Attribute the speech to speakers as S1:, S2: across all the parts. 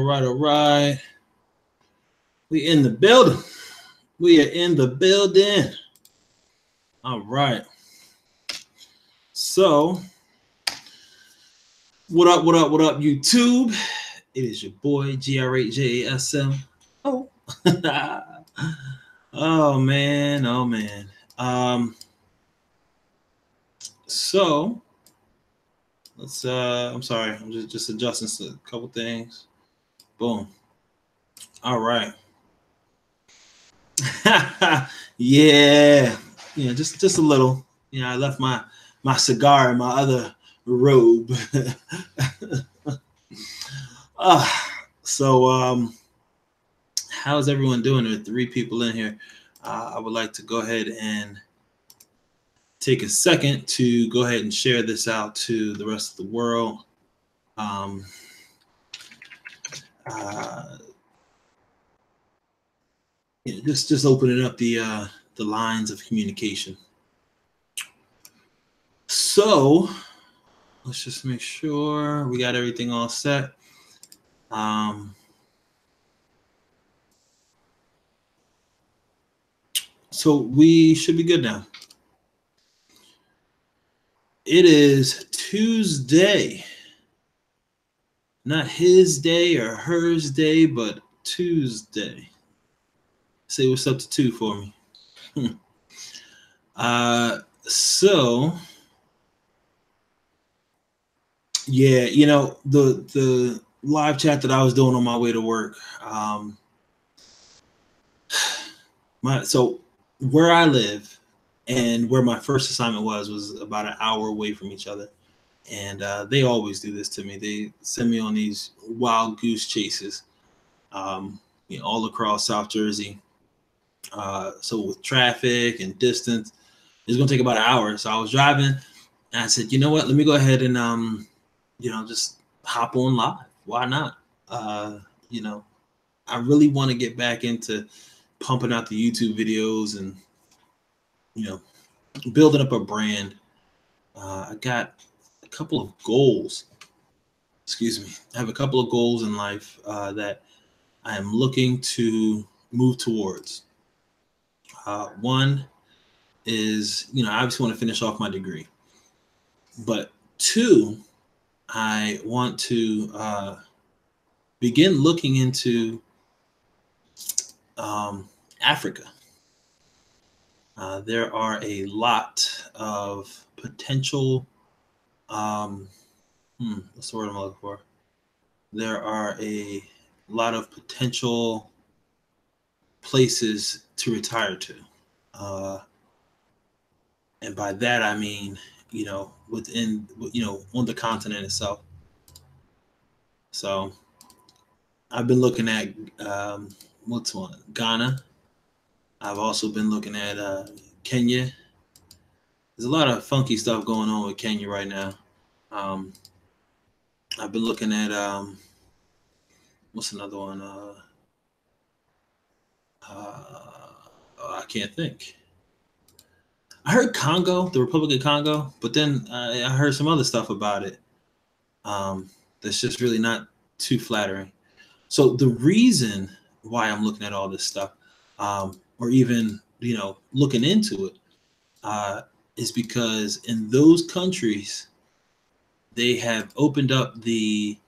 S1: All right. We in the building. We are in the building. All right. So, what up, YouTube? It is your boy, GR8JASM. Oh. Oh, man. So, let's, I'm sorry. I'm just adjusting a couple things. Boom. All right. Yeah, just a little. I left my cigar in my other robe. So how's everyone doing? There are 3 people in here. I would like to go ahead and take a second to go ahead and share this out to the rest of the world. Just opening up the lines of communication. So let's just make sure we got everything all set. So we should be good now. It is Tuesday. Not his day or hers day, but Tuesday. Say what's up to 2 for me. So yeah, the live chat that I was doing on my way to work. So where I live and where my first assignment was about an hour away from each other. And they always do this to me. They send me on these wild goose chases, all across South Jersey. So with traffic and distance, it's going to take about an hour. So I was driving and I said, you know what, let me go ahead and, just hop on live. Why not? I really want to get back into pumping out the YouTube videos and, building up a brand. I got a couple of goals. Excuse me. I have a couple of goals in life that I am looking to move towards. One is, I obviously want to finish off my degree. But 2, I want to begin looking into Africa. There are a lot of potential. Um, what's the word I'm looking for? There are a lot of potential places to retire to. Uh, and by that, I mean, within, on the continent itself. So I've been looking at, what's one? Ghana. I've also been looking at Kenya. There's a lot of funky stuff going on with Kenya right now. Um, I've been looking at, what's another one? I can't think. I heard Congo, the Republic of Congo, but then I heard some other stuff about it that's just really not too flattering. So the reason why I'm looking at all this stuff, or even looking into it, is because in those countries they have opened up the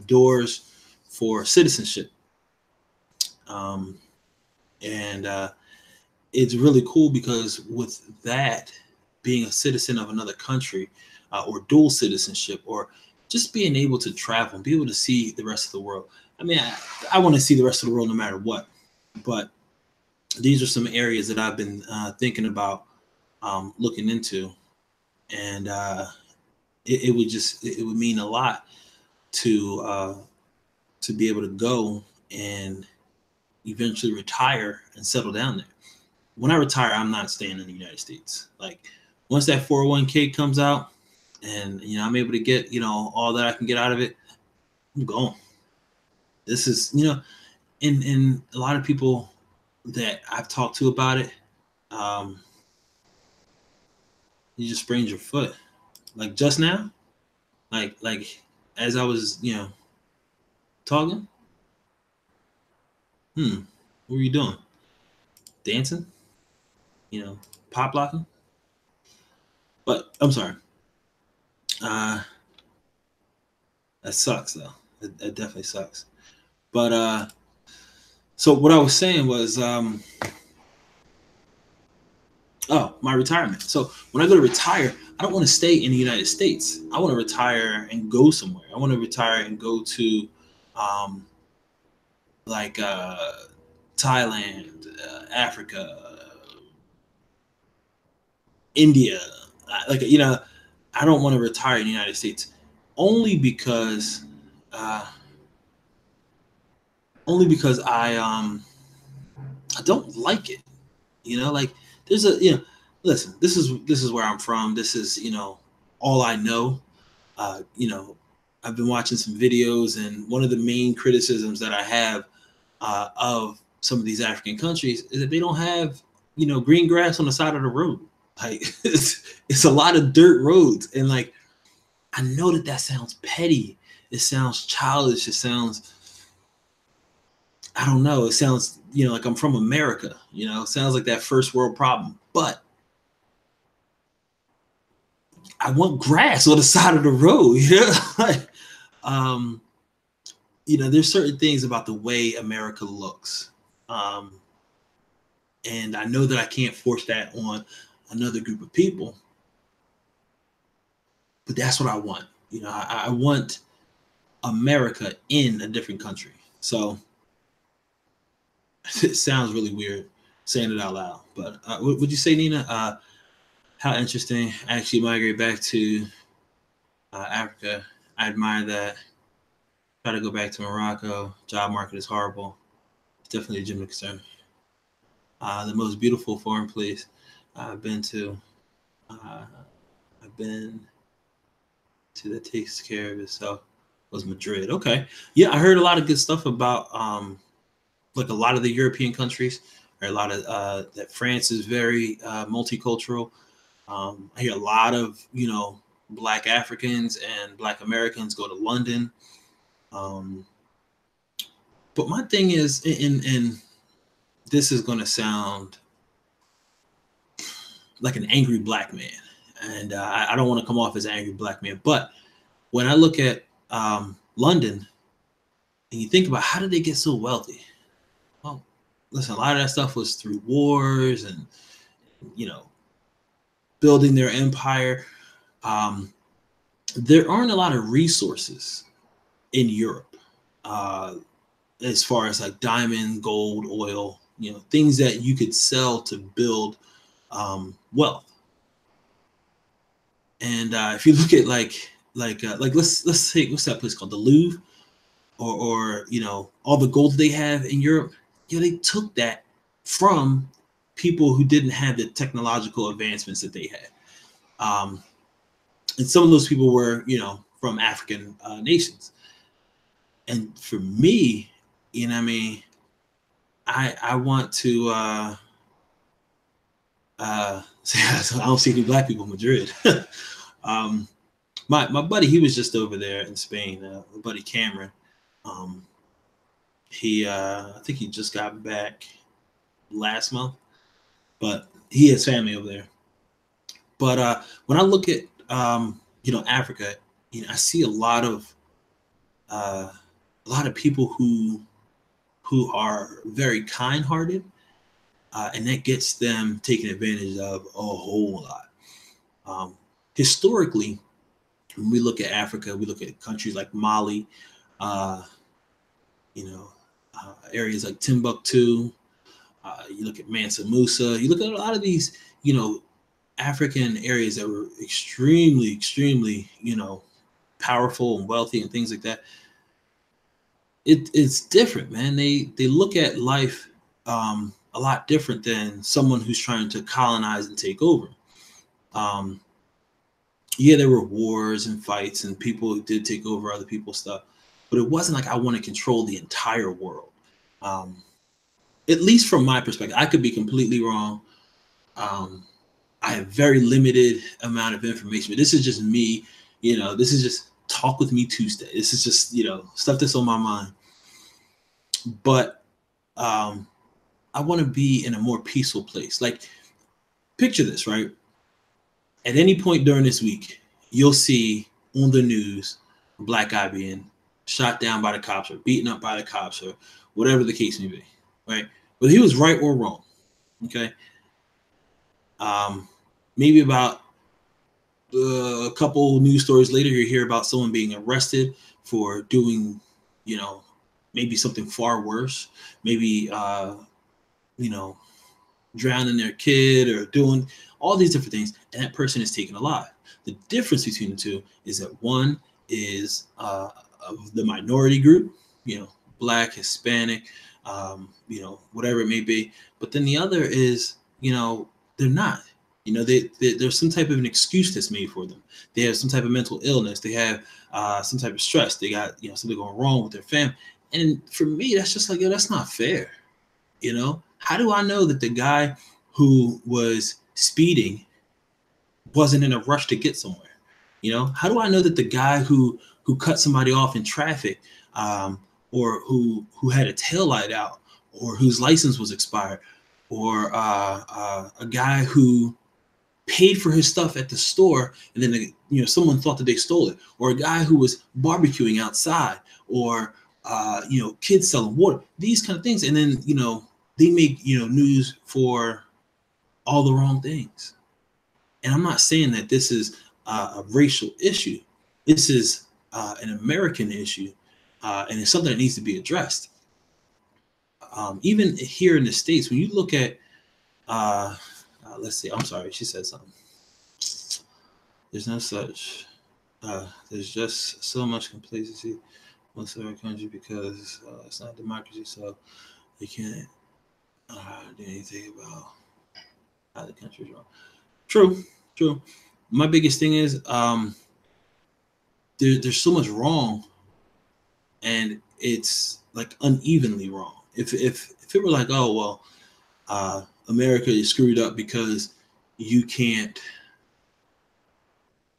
S1: doors for citizenship, and it's really cool because with that, being a citizen of another country, or dual citizenship, or just being able to travel and be able to see the rest of the world. I mean, I want to see the rest of the world no matter what, but these are some areas that I've been thinking about looking into, and it would mean a lot to be able to go and eventually retire and settle down there. When I retire, I'm not staying in the United States. Like once that 401k comes out and I'm able to get all that I can get out of it, I'm going. This is in a lot of people that I've talked to about it, you just sprained your foot. Like just now, like as I was talking. What were you doing? Dancing? Pop locking? But I'm sorry. That sucks though. It definitely sucks. But so what I was saying was my retirement. So when I go to retire, I don't want to stay in the United States. I want to retire and go somewhere. I want to retire and go to like Thailand, Africa, India. Like I don't want to retire in the United States only because I don't like it. Like there's a listen, this is where I'm from. This is all I know. I've been watching some videos, and one of the main criticisms that I have of some of these African countries is that they don't have green grass on the side of the road. Like it's a lot of dirt roads, and like I know that sounds petty. It sounds childish. It sounds, I don't know. It sounds like I'm from America. It sounds like that first world problem. But I want grass on the side of the road. There's certain things about the way America looks, and I know that I can't force that on another group of people. But that's what I want. I want America in a different country. So it sounds really weird saying it out loud. But would you say, Nina, how interesting? I actually migrate back to Africa. I admire that. Try to go back to Morocco. Job market is horrible. It's definitely a legitimate concern. The most beautiful foreign place I've been to. I've been to that takes care of itself was Madrid. Okay, yeah, I heard a lot of good stuff about like a lot of the European countries, or a lot of that France is very multicultural. I hear a lot of Black Africans and Black Americans go to London. But my thing is, and this is going to sound like an angry Black man, and I don't want to come off as an angry Black man, but when I look at London, and you think about how did they get so wealthy? Well, listen, a lot of that stuff was through wars and you know building their empire. Um, there aren't a lot of resources in Europe, uh, as far as like diamond, gold, oil, things that you could sell to build wealth. And if you look at like let's say what's that place called, the Louvre, or all the gold they have in Europe, they took that from people who didn't have the technological advancements that they had. And some of those people were from African nations. And for me, I mean, I want to I don't see any black people in Madrid. um, my buddy, he was just over there in Spain. My buddy Cameron, he I think he just got back last month, but he has family over there. But when I look at Africa, I see a lot of people who are very kind-hearted, and that gets them taken advantage of a whole lot. Historically, when we look at Africa, we look at countries like Mali, uh, areas like Timbuktu. You look at Mansa Musa. You look at a lot of these, African areas that were extremely, extremely, powerful and wealthy and things like that. It's different, man. They look at life a lot different than someone who's trying to colonize and take over. Um, yeah, there were wars and fights and people who did take over other people's stuff, but it wasn't like I want to control the entire world. Um, at least from my perspective, I could be completely wrong. Um, I have very limited amount of information, but this is just me. This is just talk with me Tuesday. This is just stuff that's on my mind. But I want to be in a more peaceful place. Like, picture this, right? At any point during this week, you'll see on the news a black guy being shot down by the cops or beaten up by the cops or whatever the case may be, right? Whether he was right or wrong, okay? Maybe about a couple news stories later, you hear about someone being arrested for doing, maybe something far worse, maybe, drowning their kid or doing all these different things, and that person is taken alive. The difference between the two is that one is of the minority group, black, Hispanic, whatever it may be, but then the other is, they're not. There's some type of an excuse that's made for them. They have some type of mental illness. They have some type of stress. They got something going wrong with their family. And for me, that's just like, that's not fair. How do I know that the guy who was speeding wasn't in a rush to get somewhere? How do I know that the guy who cut somebody off in traffic, or who had a tail light out, or whose license was expired, or a guy who paid for his stuff at the store and then someone thought that they stole it, or a guy who was barbecuing outside, or kids selling water, these kind of things, and then they make news for all the wrong things. And I'm not saying that this is a racial issue. This is an American issue, and it's something that needs to be addressed. Even here in the States, when you look at let's see, I'm sorry, she said something. There's no such, there's just so much complacency most of our country because it's not democracy, so they can't do anything about how the country's wrong. True. My biggest thing is there's so much wrong, and it's like unevenly wrong. If it were like, oh well, America is screwed up because you can't.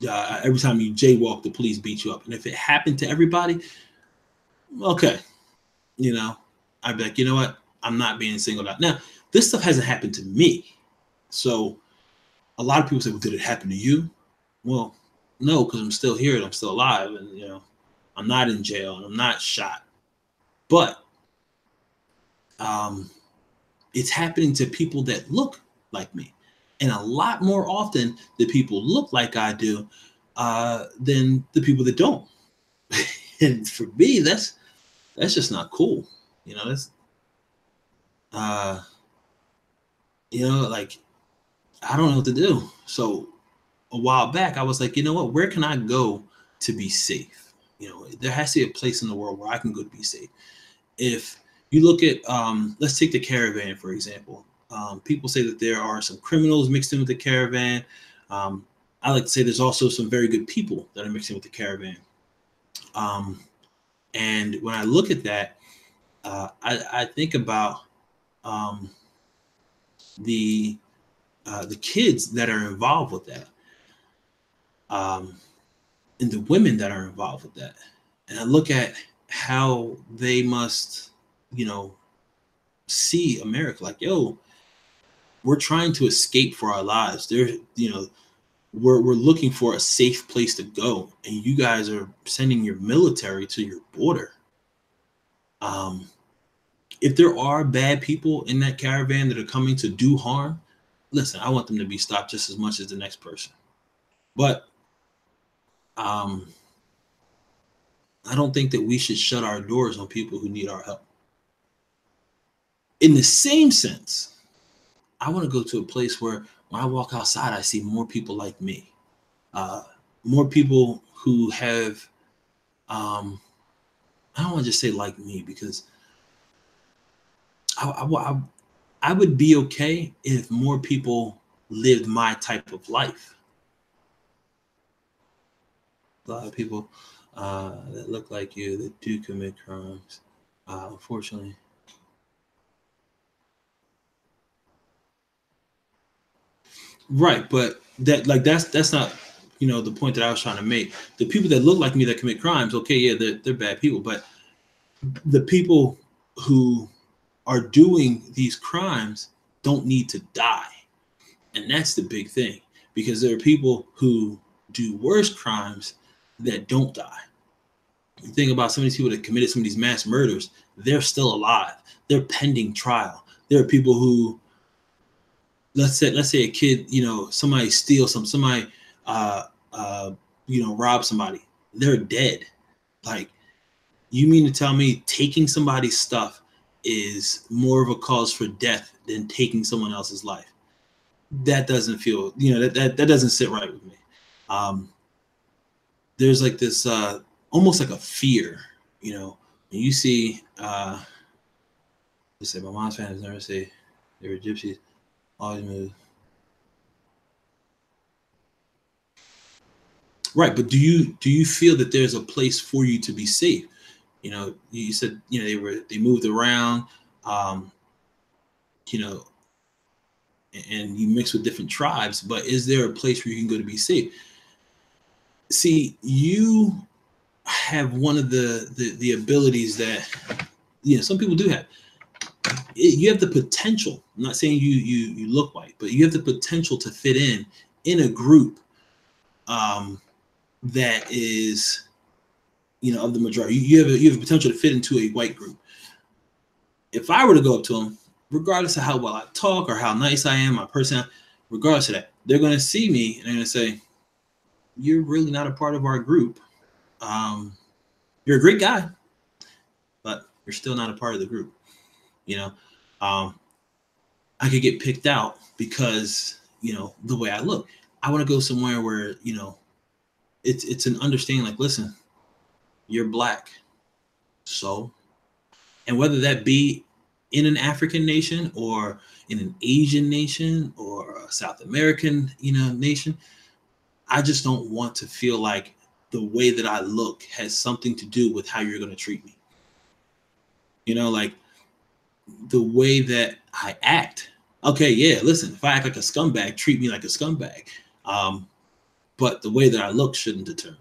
S1: Every time you jaywalk, the police beat you up, and if it happened to everybody, okay, I'd be like, you know what? I'm not being singled out. Now, this stuff hasn't happened to me, so a lot of people say, well, did it happen to you? Well, no, because I'm still here and I'm still alive, and I'm not in jail and I'm not shot. But it's happening to people that look like me, and a lot more often the people look like I do than the people that don't. And for me, that's just not cool. That's uh, like I don't know what to do. So a while back, I was like, you know what? Where can I go to be safe? There has to be a place in the world where I can go to be safe. If you look at, let's take the caravan, for example. People say that there are some criminals mixed in with the caravan. I like to say there's also some very good people that are mixed in with the caravan. And when I look at that, I think about the kids that are involved with that, and the women that are involved with that. And I look at how they must, see America like, yo, we're trying to escape for our lives. We're looking for a safe place to go, and you guys are sending your military to your border. If there are bad people in that caravan that are coming to do harm, listen, I want them to be stopped just as much as the next person. But I don't think that we should shut our doors on people who need our help. In the same sense, I want to go to a place where when I walk outside, I see more people like me, more people who have, I don't want to just say like me, because I would be okay if more people lived my type of life. A lot of people that look like you that do commit crimes, unfortunately. Right, but that's not the point that I was trying to make. The people that look like me that commit crimes, okay, yeah, they're bad people, but the people who are doing these crimes don't need to die, and that's the big thing, because there are people who do worse crimes that don't die. You think about some of these people that committed some of these mass murders, they're still alive. They're pending trial. There are people who, let's say a kid, somebody steals somebody, rob somebody. They're dead. Like, you mean to tell me taking somebody's stuff is more of a cause for death than taking someone else's life? That doesn't feel, that doesn't sit right with me. There's like this, almost like a fear, and you see, let's say my mom's family never say they were gypsies. Always move. Right, but do you feel that there's a place for you to be safe? You said they moved around, you know, and you mix with different tribes. But is there a place where you can go to be safe? See, you have one of the abilities that some people do have. You have the potential. I'm not saying you look white, but you have the potential to fit in a group that is of the majority. You have a potential to fit into a white group. If I were to go up to them, regardless of how well I talk or how nice I am, my personality, regardless of that, they're going to see me and they're going to say, "You're really not a part of our group. You're a great guy, but you're still not a part of the group." I could get picked out because the way I look. I want to go somewhere where it's an understanding. Like, listen, you're black, so, and whether that be in an African nation or in an Asian nation or a South American nation, I just don't want to feel like the way that I look has something to do with how you're going to treat me. Like the way that I act. Okay, yeah, listen, if I act like a scumbag, treat me like a scumbag. But the way that I look shouldn't determine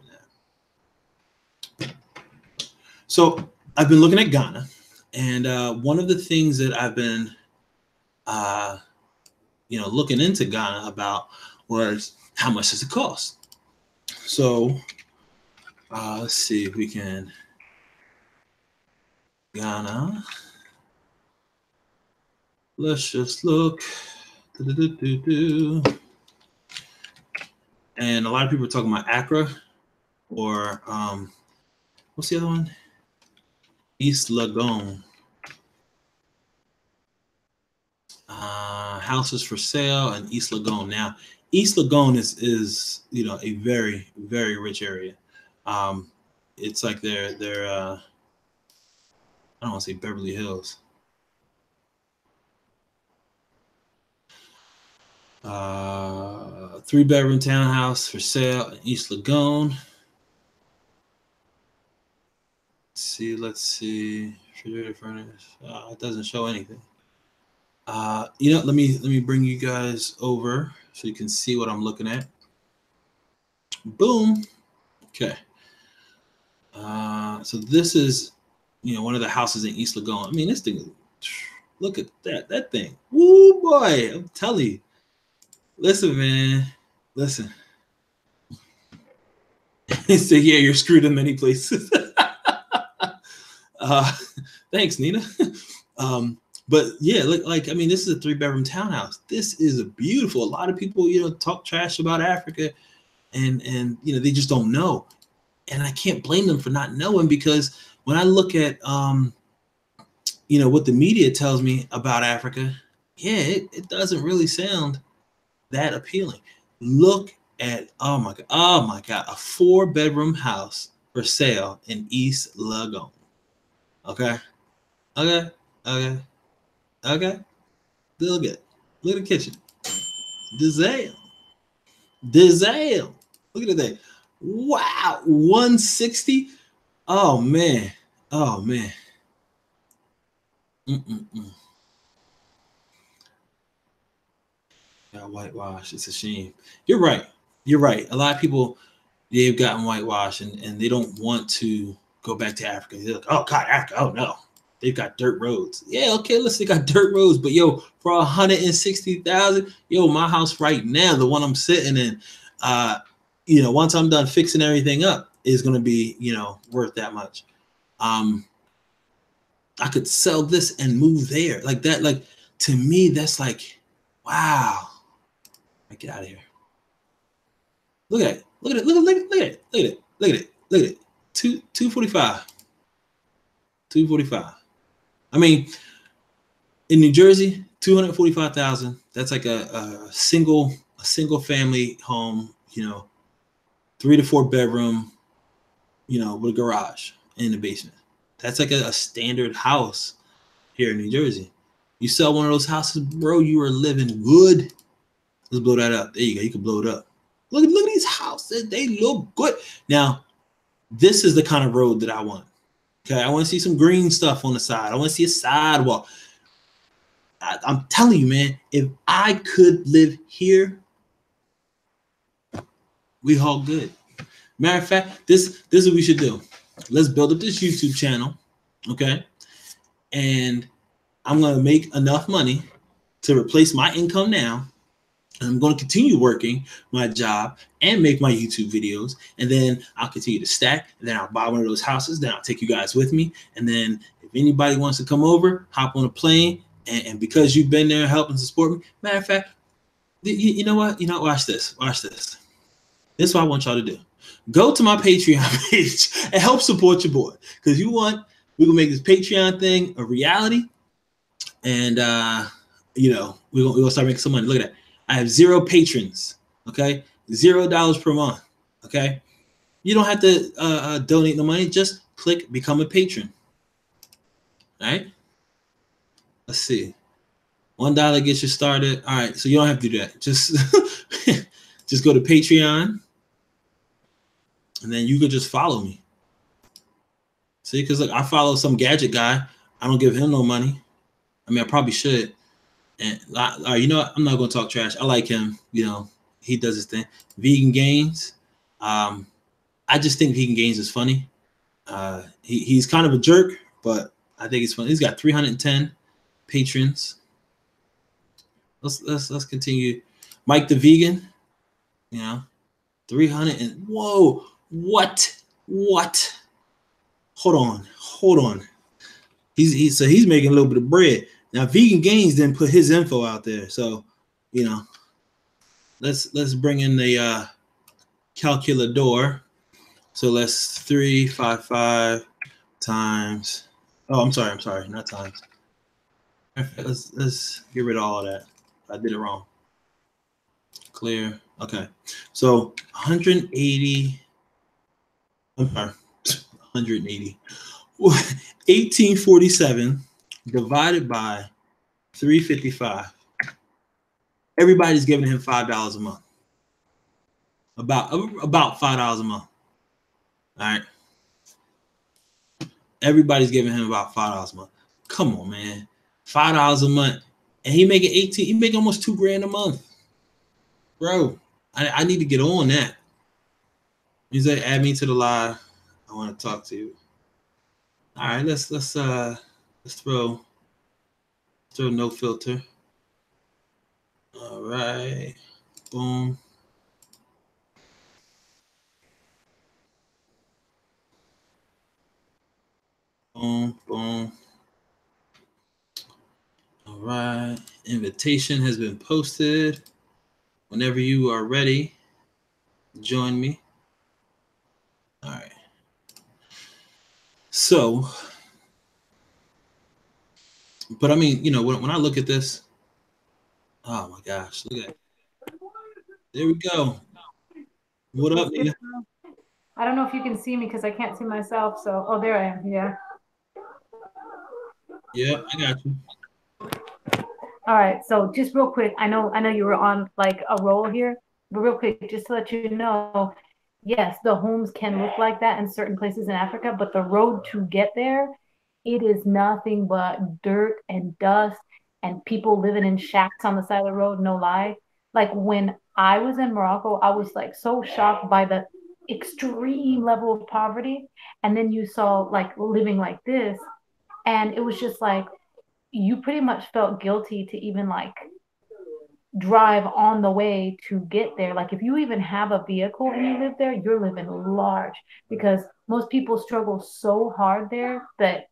S1: that. So I've been looking at Ghana, and one of the things that I've been, looking into Ghana about was how much does it cost. So let's see if we can. Ghana. Let's just look. And a lot of people are talking about Accra or what's the other one? East Legon. Houses for sale in East Legon. Now, East Legon is you know, a very, very rich area. It's like they're I don't want to say Beverly Hills. 3-bedroom townhouse for sale in East Legon. Let's see. Refrigerator, furnace. It doesn't show anything. You know, let me bring you guys over so you can see what I'm looking at. Boom. Okay. So this is, you know, one of the houses in East Legon. I mean, this thing, look at that thing. Woo, boy, I'm telling you. Listen, man. Listen. So yeah, you're screwed in many places. Thanks, Nina. But yeah, like I mean, this is a 3-bedroom townhouse. This is a beautiful. A lot of people, you know, talk trash about Africa, and you know, they just don't know. And I can't blame them for not knowing, because when I look at you know, what the media tells me about Africa, yeah, it doesn't really sound that appealing. Look at, oh my god, a 4-bedroom house for sale in East Legon. Okay. Look at the kitchen. Dizelle. Look at that. Wow, 160. Oh man. Got whitewash. It's a shame. You're right. A lot of people, they've gotten whitewashed, and they don't want to go back to Africa. They're like, oh God, Africa. Oh no, they've got dirt roads. Yeah, okay, listen, they got dirt roads, but yo, for 160,000, yo, my house right now, the one I'm sitting in, you know, once I'm done fixing everything up, is gonna be, you know, worth that much. I could sell this and move there, like that. Like, to me, that's like, wow. Get out of here. Look at it. Look at it. 245. 245. I mean, in New Jersey, 245,000. That's like a single family home, you know, 3 to 4 bedroom, you know, with a garage in the basement. That's like a standard house here in New Jersey. You sell one of those houses, bro, you are living good. Let's blow that up. There you go. You can blow it up. Look at these houses. They look good. Now, this is the kind of road that I want. Okay, I want to see some green stuff on the side. I want to see a sidewalk. I'm telling you, man, if I could live here, we all good. Matter of fact, this is what we should do. Let's build up this YouTube channel, okay? And I'm going to make enough money to replace my income now. And I'm going to continue working my job and make my YouTube videos. And then I'll continue to stack. And then I'll buy one of those houses. Then I'll take you guys with me. And then if anybody wants to come over, hop on a plane. And because you've been there helping support me, matter of fact, you know what? Watch this. This is what I want y'all to do. Go to my Patreon page and help support your boy. Because we're going to make this Patreon thing a reality. And, you know, we're going to start making some money. Look at that. I have 0 patrons, okay? $0 per month, okay? You don't have to donate no money. Just click become a patron, all right? Let's see. $1 gets you started. All right, so you don't have to do that. Just, just go to Patreon, and then you could just follow me. See, because look, I follow some gadget guy. I don't give him no money. I mean, I probably should. And you know what? I'm not going to talk trash. I like him. You know, he does his thing. Vegan Gains. I just think Vegan Gains is funny. He's kind of a jerk, but I think it's funny. He's got 310 patrons. Let's continue. Mike the Vegan. You know, 300 and whoa, what? Hold on. He's making a little bit of bread. Now Vegan Gains didn't put his info out there. So, you know, let's bring in the calculator. So let's 355 times. Oh, I'm sorry, not times. Let's get rid of all of that. I did it wrong. Clear. Okay. So 180. I'm sorry. 180. 1847 divided by 355. Everybody's giving him $5 a month. About $5 a month. All right. Everybody's giving him about $5 a month. Come on, man. $5 a month. And he making almost $2,000 a month. Bro, I need to get on that. He's like, add me to the live. I want to talk to you. All right, let's throw no filter. All right. Boom. Boom, boom. All right. Invitation has been posted. Whenever you are ready, join me. All right. So, but I mean, you know, when I look at this, oh my gosh, look at it. There we go. What up, Nina?
S2: I don't know if you can see me because I can't see myself. So, oh, there I am. Yeah.
S1: Yeah, I got you.
S2: All right. So just real quick, I know you were on like a roll here, but real quick, just to let you know, yes, the homes can look like that in certain places in Africa, but the road to get there, it is nothing but dirt and dust and people living in shacks on the side of the road, no lie. Like when I was in Morocco, I was like so shocked by the extreme level of poverty. And then you saw like living like this, and it was just like you pretty much felt guilty to even like drive on the way to get there. Like if you even have a vehicle and you live there, you're living large because most people struggle so hard there that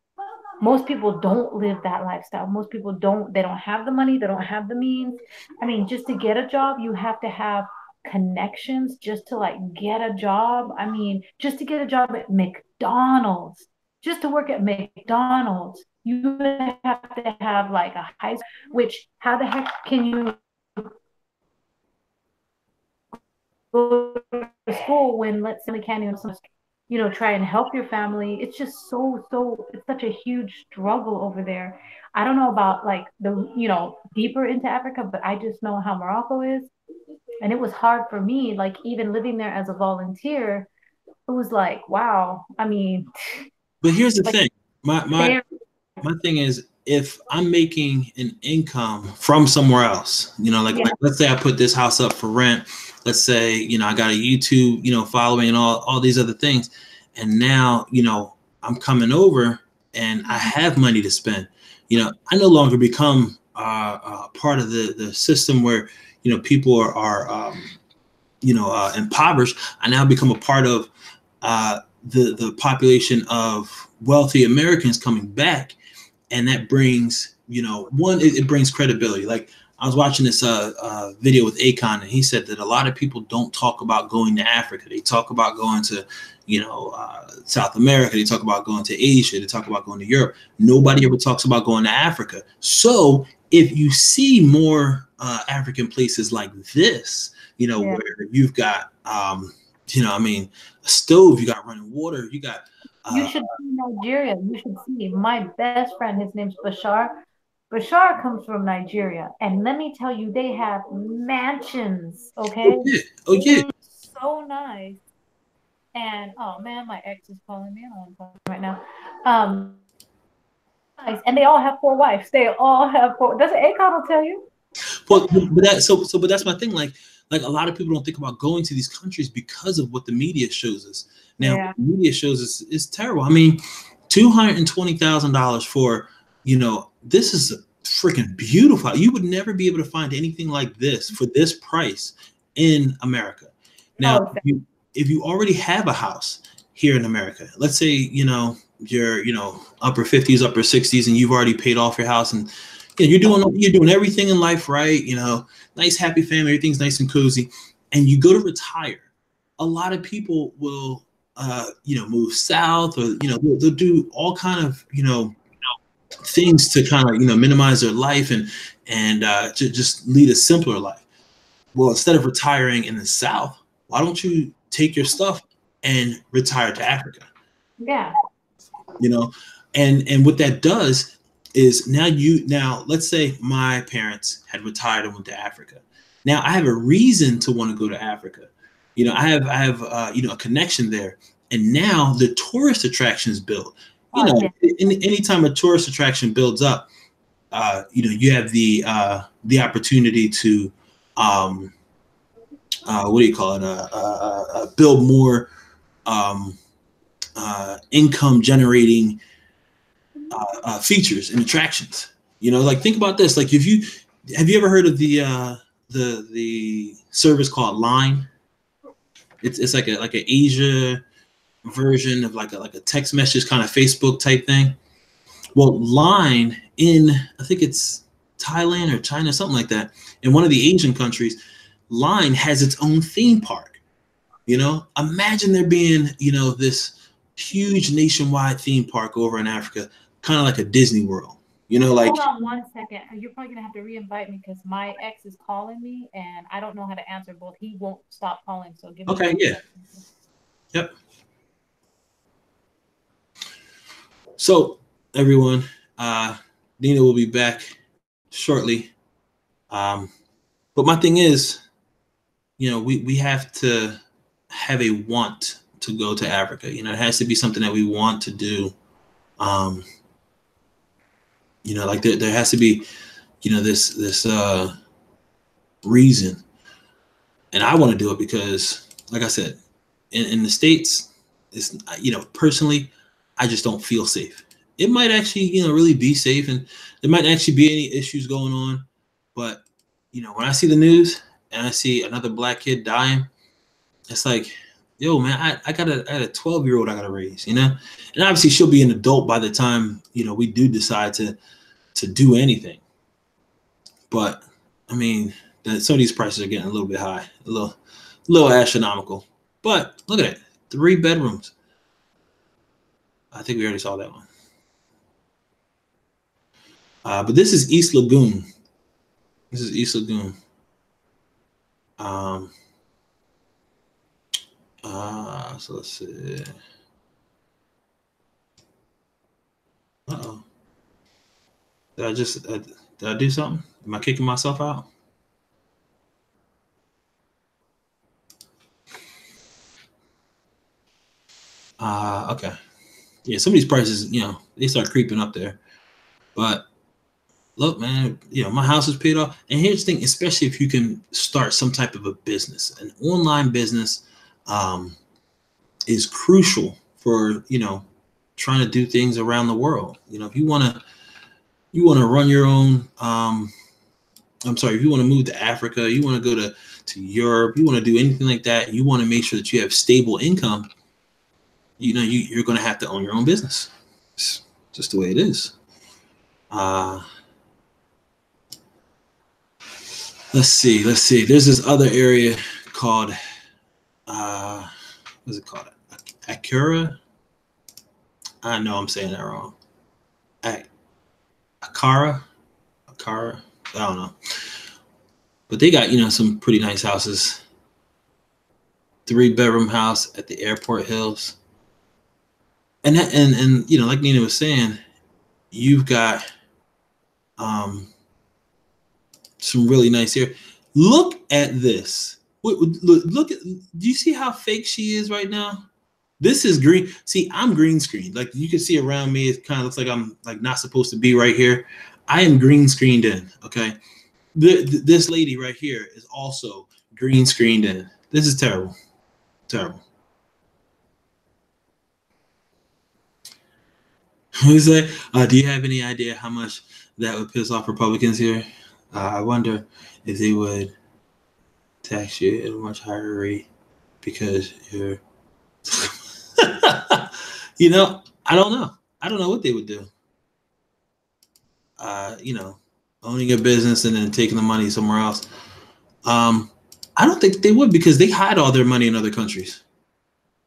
S2: most people don't live that lifestyle. Most people they don't have the money, they don't have the means. I mean, just to get a job, you have to have connections just to like get a job. I mean, just to get a job at McDonald's, just to work at McDonald's, you have to have like a high school, which how the heck can you go to school when let's say can't even try and help your family. It's just it's such a huge struggle over there. I don't know about like the deeper into Africa, but I just know how Morocco is. And it was hard for me, like even living there as a volunteer, it was like, wow. I mean,
S1: but here's the
S2: like
S1: thing. My thing is, if I'm making an income from somewhere else, like let's say I put this house up for rent. Let's say, I got a YouTube, following and all these other things. And now, I'm coming over and I have money to spend. I no longer become part of the system where, people are impoverished. I now become a part of the population of wealthy Americans coming back. And that brings, it brings credibility. Like I was watching this video with Akon, and he said that a lot of people don't talk about going to Africa. They talk about going to, South America. They talk about going to Asia. They talk about going to Europe. Nobody ever talks about going to Africa. So if you see more African places like this, where you've got, a stove, you got running water, you got.
S2: You should see Nigeria. You should see my best friend. His name's Bashar. Bashar comes from Nigeria, and let me tell you, they have mansions. Okay,
S1: oh yeah.
S2: So nice. And oh man, my ex is calling me. I don't want to call him right now. Nice, and they all have 4 wives. They all have 4. That's what Akon will tell you.
S1: But that's my thing. Like a lot of people don't think about going to these countries because of what the media shows us. Now, what the media shows us is terrible. I mean, $220,000 for, this is freaking beautiful. You would never be able to find anything like this for this price in America. Now, if you already have a house here in America, let's say, you're, upper 50s, upper 60s, and you've already paid off your house, and you're doing everything in life right, nice, happy family, everything's nice and cozy, and you go to retire. A lot of people will, move south, or, they'll do all kind of, things to kind of, minimize their life and to just lead a simpler life. Well, instead of retiring in the South, why don't you take your stuff and retire to Africa?
S2: Yeah.
S1: And what that does is now let's say my parents had retired and went to Africa. Now I have a reason to want to go to Africa. I have a connection there, and now the tourist attractions build. Anytime a tourist attraction builds up, you have the opportunity to what do you call it? Build more income generating features and attractions. Like, think about this. Like, have you ever heard of the service called Line? It's like an Asia version of like a text message kind of Facebook type thing. Well, Line in, I think it's Thailand or China, something like that, in one of the Asian countries, Line has its own theme park. Imagine there being, this huge nationwide theme park over in Africa, kind of like a Disney World.
S2: Hold on 1 second. You're probably gonna have to re-invite me because my ex is calling me and I don't know how to answer both. He won't stop calling, so give me.
S1: Okay, yeah. Yep. So, everyone, Nina will be back shortly. But my thing is, we have to have a want to go to Africa. It has to be something that we want to do. Like there has to be, this reason. And I want to do it because, like I said, in the States, it's, personally, I just don't feel safe. It might actually, really be safe, and there might actually be any issues going on. But, when I see the news and I see another black kid dying, it's like, yo, man, I got a 12-year-old I got to raise, and obviously she'll be an adult by the time, we do decide to do anything. But I mean, some of these prices are getting a little bit high, a little astronomical. But look at it, 3 bedrooms. I think we already saw that one. But this is East Lagoon. This is East Lagoon. So let's see. Uh-oh. Did I do something? Am I kicking myself out? Okay. Yeah, some of these prices, they start creeping up there. But look, man, my house is paid off. And here's the thing, especially if you can start some type of a business, an online business is crucial for, trying to do things around the world. If you want to run your own, if you want to move to Africa, you want to go to Europe, you want to do anything like that, you want to make sure that you have stable income, you're going to have to own your own business. It's just the way it is. Let's see. There's this other area called, what's it called? Akura? I know I'm saying that wrong. Akara? I don't know. But they got, some pretty nice houses. 3-bedroom house at the Airport Hills. And like Nina was saying, you've got some really nice here. Look at this. Look at, do you see how fake she is right now? This is green. See, I'm green screened. Like, you can see around me, it kind of looks like I'm like not supposed to be right here. I am green screened in. Okay. This lady right here is also green screened in. This is terrible. Terrible. Who's that? Do you have any idea how much that would piss off Republicans here? I wonder if they would tax you at a much higher rate. because you're, you know, I don't know. I don't know what they would do. You know, owning a business and then taking the money somewhere else. I don't think they would because they hide all their money in other countries.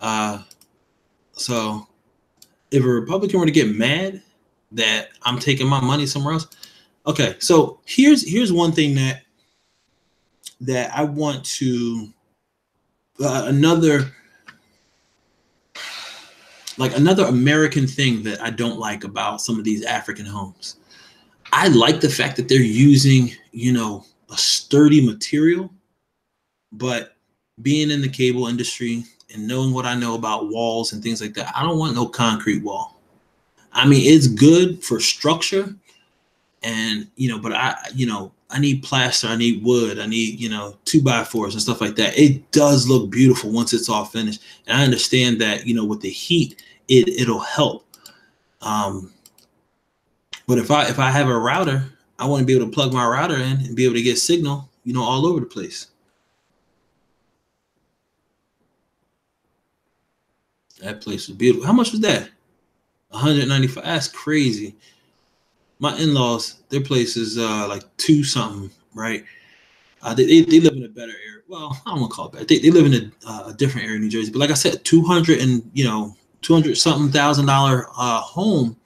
S1: So if a Republican were to get mad that I'm taking my money somewhere else, okay. So here's one thing that I want to another American thing that I don't like about some of these African homes. I like the fact that they're using, you know, a sturdy material, but being in the cable industry and knowing what I know about walls and things like that, I don't want no concrete wall. I mean, it's good for structure and, you know, but I need plaster, I need wood, I need, you know, 2x4s and stuff like that. It does look beautiful once it's all finished. And I understand that, you know, with the heat, it'll help. But if I have a router, I want to be able to plug my router in and be able to get signal, you know, all over the place. That place was beautiful. How much was that? 195. That's crazy. My in-laws, their place is like 2 something, right? They live in a better area. Well, I don't want to call it bad. They live in a different area in New Jersey. But like I said, 200 something $1,000 home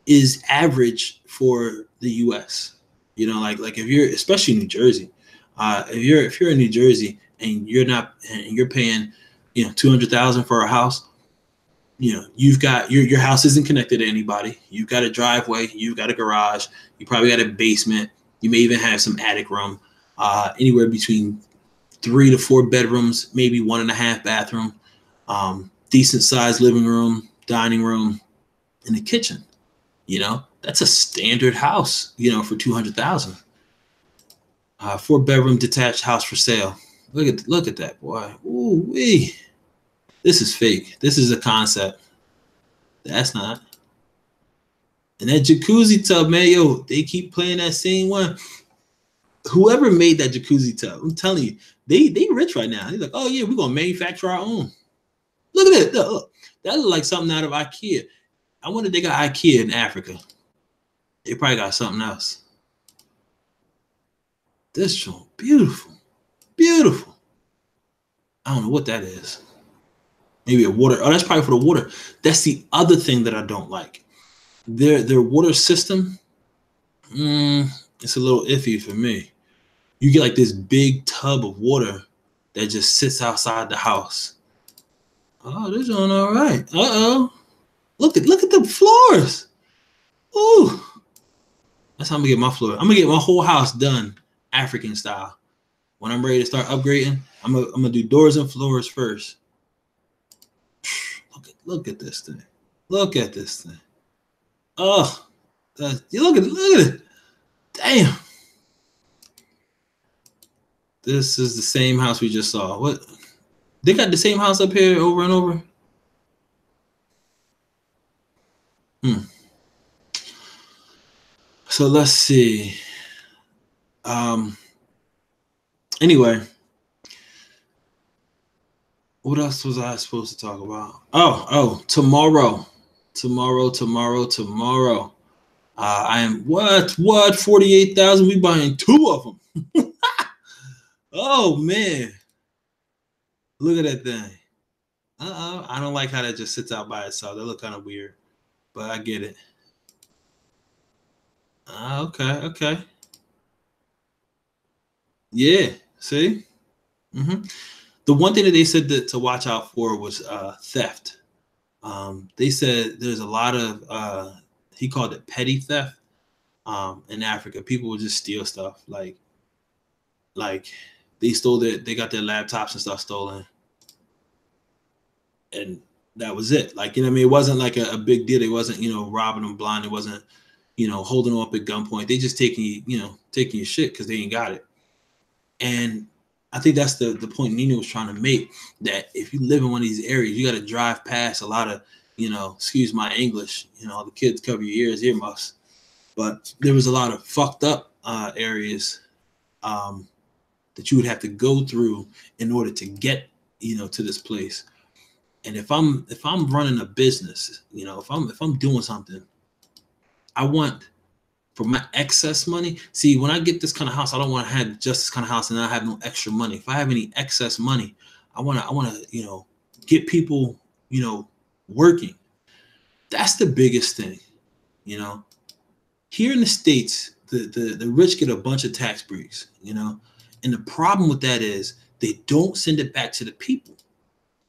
S1: is average for the U.S. You know, like if you're, especially in New Jersey, if you're in New Jersey and you're paying, you know, $200,000 for a house, you know, you've got your house isn't connected to anybody. You've got a driveway, you've got a garage, you probably got a basement. You may even have some attic room, anywhere between 3 to 4 bedrooms, maybe 1.5 bathroom, decent sized living room, dining room, and a kitchen. You know, that's a standard house, you know, for 200,000. 4-bedroom detached house for sale. Look at that, boy. Ooh wee. This is fake. This is a concept. That's not. And that jacuzzi tub, man, yo, they keep playing that same one. Whoever made that jacuzzi tub, I'm telling you, they rich right now. They're like, oh yeah, we're gonna manufacture our own. Look at it. Look. That looks like something out of IKEA. I wonder if they got IKEA in Africa. They probably got something else. This joint, beautiful, beautiful. I don't know what that is. Maybe a water. Oh, that's probably for the water. That's the other thing that I don't like. Their water system, it's a little iffy for me. You get like this big tub of water that just sits outside the house. Oh, this one all right. Uh-oh. Look at the floors. Ooh. That's how I'm gonna get my floor. I'm gonna get my whole house done African style. When I'm ready to start upgrading, I'm gonna do doors and floors first. Look at this thing. Look at this thing. Oh, you look at it. Damn. This is the same house we just saw. What? They got the same house up here over and over. So let's see. Anyway, what else was I supposed to talk about? Oh, tomorrow. I am what 48,000. We buying 2 of them. Oh man, look at that thing. I don't like how that just sits out by itself. That look kind of weird, but I get it. Okay. Yeah, see? The one thing that they said that to watch out for was theft. They said there's a lot of, he called it petty theft in Africa. People would just steal stuff. Like they got their laptops and stuff stolen. And that was it. Like, you know what I mean? It wasn't like a big deal. It wasn't, you know, robbing them blind. It wasn't, you know, holding them up at gunpoint. They just taking your shit because they ain't got it. And I think that's the point Nina was trying to make, that if you live in one of these areas, you got to drive past a lot of, you know, excuse my English, you know, the kids cover your ears, earmuffs. But there was a lot of fucked up areas that you would have to go through in order to get to this place. And if I'm running a business, if I'm doing something, I want for my excess money. See, when I get this kind of house, I don't want to have just this kind of house and I have no extra money. If I have any excess money, I want to get people, working. That's the biggest thing. Here in the States, the rich get a bunch of tax breaks, and the problem with that is they don't send it back to the people.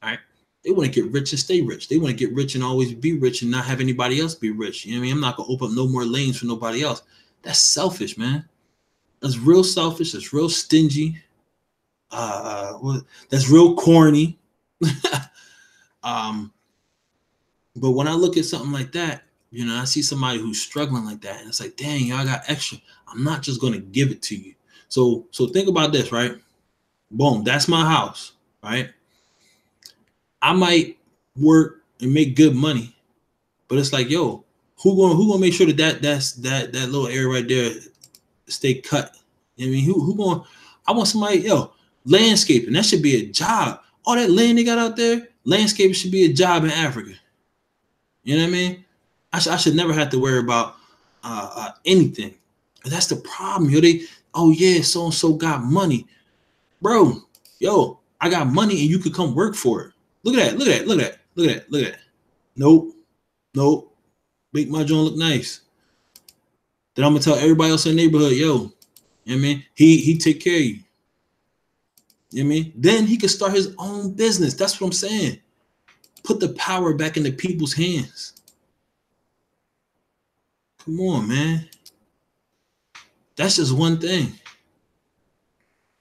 S1: All right. They want to get rich and stay rich. They want to get rich and always be rich and not have anybody else be rich. You know what I mean? I'm not going to open up no more lanes for nobody else. That's selfish, man. That's real selfish. That's real stingy. That's real corny. But when I look at something like that, I see somebody who's struggling like that, and it's like, dang, y'all got extra. I'm not just going to give it to you. So think about this, right? Boom, that's my house, right? I might work and make good money, but it's like, yo, who gonna make sure that little area right there stay cut? You know what I mean? Who going? I want somebody, landscaping. That should be a job. All that land they got out there, landscaping should be a job in Africa. You know what I mean? I should never have to worry about anything. And that's the problem, so and so got money, bro. Yo, I got money, and you could come work for it. Look at that. Nope. Make my joint look nice. Then I'm gonna tell everybody else in the neighborhood, you know what I mean? He take care of you. You know what I mean? Then he could start his own business. That's what I'm saying. Put the power back in the people's hands. Come on, man. That's just one thing.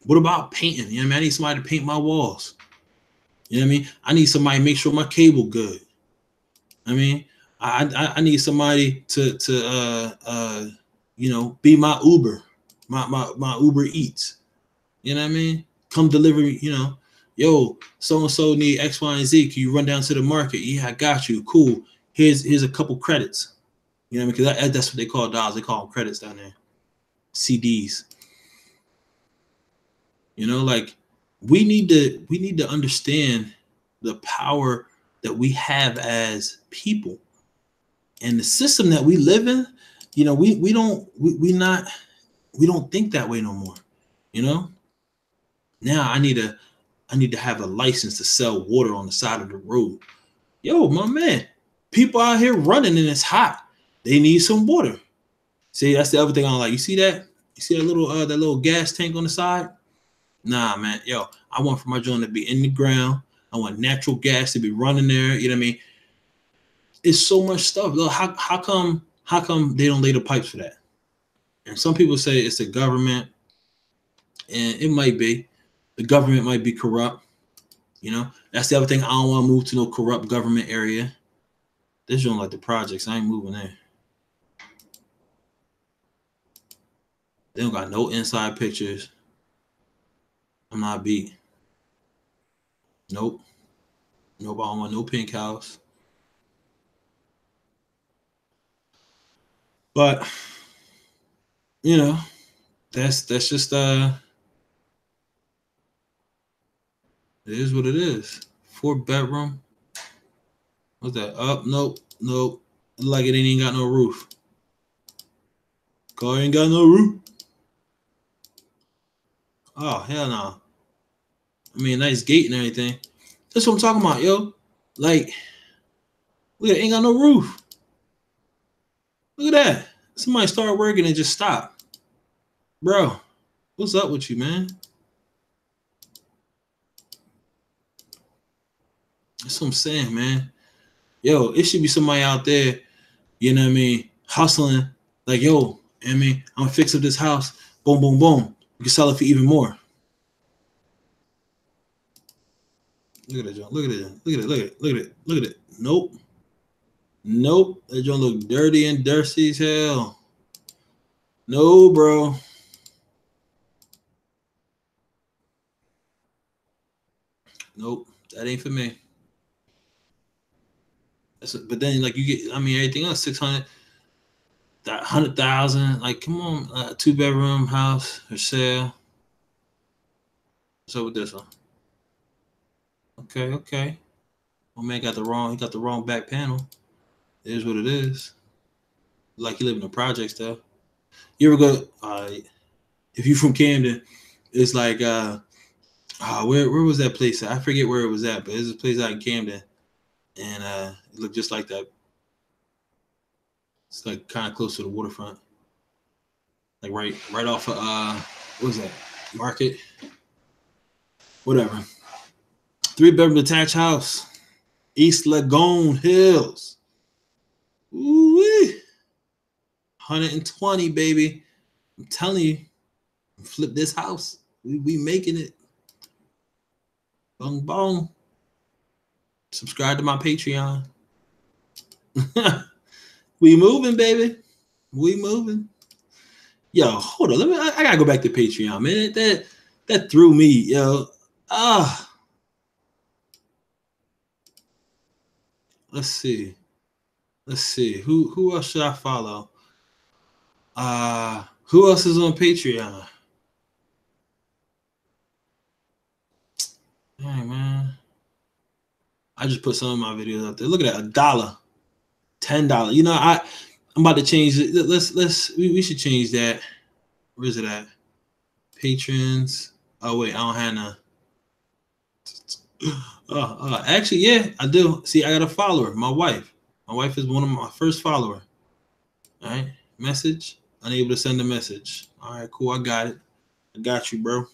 S1: What about painting? You know what I mean? I need somebody to paint my walls. You know what I mean? I need somebody to make sure my cable good. I mean, I need somebody to be my Uber, my Uber Eats. You know what I mean? Come deliver, yo, so and so need X, Y, and Z. Can you run down to the market? Yeah, I got you. Cool. Here's a couple credits. You know what I mean? Because that's what they call dollars. They call them credits down there. CDs. Like we need to understand the power that we have as people, and the system that we live in. We don't think that way no more. Now I need to have a license to sell water on the side of the road. Yo, my man, people out here running and it's hot. They need some water. See, that's the other thing I don't like. You see that? You see that little gas tank on the side? Nah, man. Yo, I want for my joint to be in the ground. I want natural gas to be running there. You know what I mean? It's so much stuff. Look, how come they don't lay the pipes for that? And some people say it's the government, and it might be. The government might be corrupt. That's the other thing. I don't want to move to no corrupt government area. This joint like the projects. I ain't moving there. They don't got no inside pictures. I'm not beat. Nope. I don't want no pink house. But that's just it is what it is. 4-bedroom. What's that? Up? Nope. Like it ain't got no roof. Car ain't got no roof. Oh, hell no. I mean, nice gate and everything. That's what I'm talking about, yo. Like, look, it ain't got no roof. Look at that. Somebody started working and just stopped. Bro, what's up with you, man? That's what I'm saying, man. Yo, it should be somebody out there, you know what I mean, hustling. Like, yo, I mean, I'm gonna fix up this house. Boom, boom, boom. You can sell it for even more. Look at it, John. Look at it. Look at it. Nope. That joint look dirty and dusty as hell. No, bro. Nope. That ain't for me. But then, like, you get, I mean, everything else, 600, that 100,000. Like, come on, 2-bedroom house for sale. What's up with this one? Okay, okay. My man got the wrong back panel. It is what it is. Like you live in a project stuff. You ever go? If you from Camden, it's like where was that place? I forget where it was at, but there's a place out in Camden, and it looked just like that. It's like kind of close to the waterfront, like right off of what was that? Market, whatever. 3-bedroom detached house, East Lagone Hills. Ooh, 120, baby. I'm telling you, flip this house. We making it. Bong bong. Subscribe to my Patreon. We moving, baby. We moving. Yo, hold on. I gotta go back to Patreon, man. That threw me, yo. Let's see. Who else should I follow? Who else is on Patreon? Dang, man. I just put some of my videos out there. Look at that, $1, $10. You know, I'm about to change it. We should change that. Where is it at? Patrons. Oh wait, I don't have none. Actually, yeah, I do. See, I got a follower. My wife. My wife is one of my first follower. All right, message. Unable to send a message. All right, cool. I got it. I got you, bro.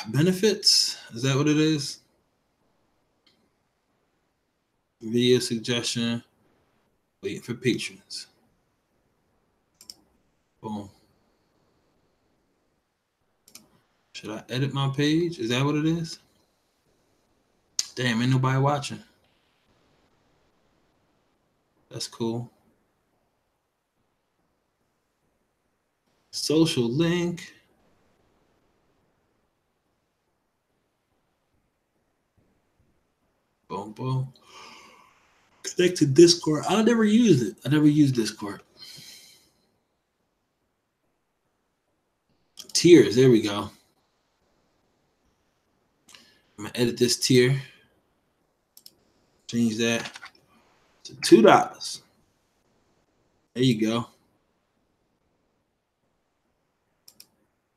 S1: Benefits. Is that what it is? Video suggestion. Waiting for patrons. Boom. Should I edit my page? Is that what it is? Damn, ain't nobody watching. That's cool. Social link. Boom, boom. Connect to Discord. I never used it. I never used Discord. Tiers. There we go. I'm gonna edit this tier. Change that to $2. There you go.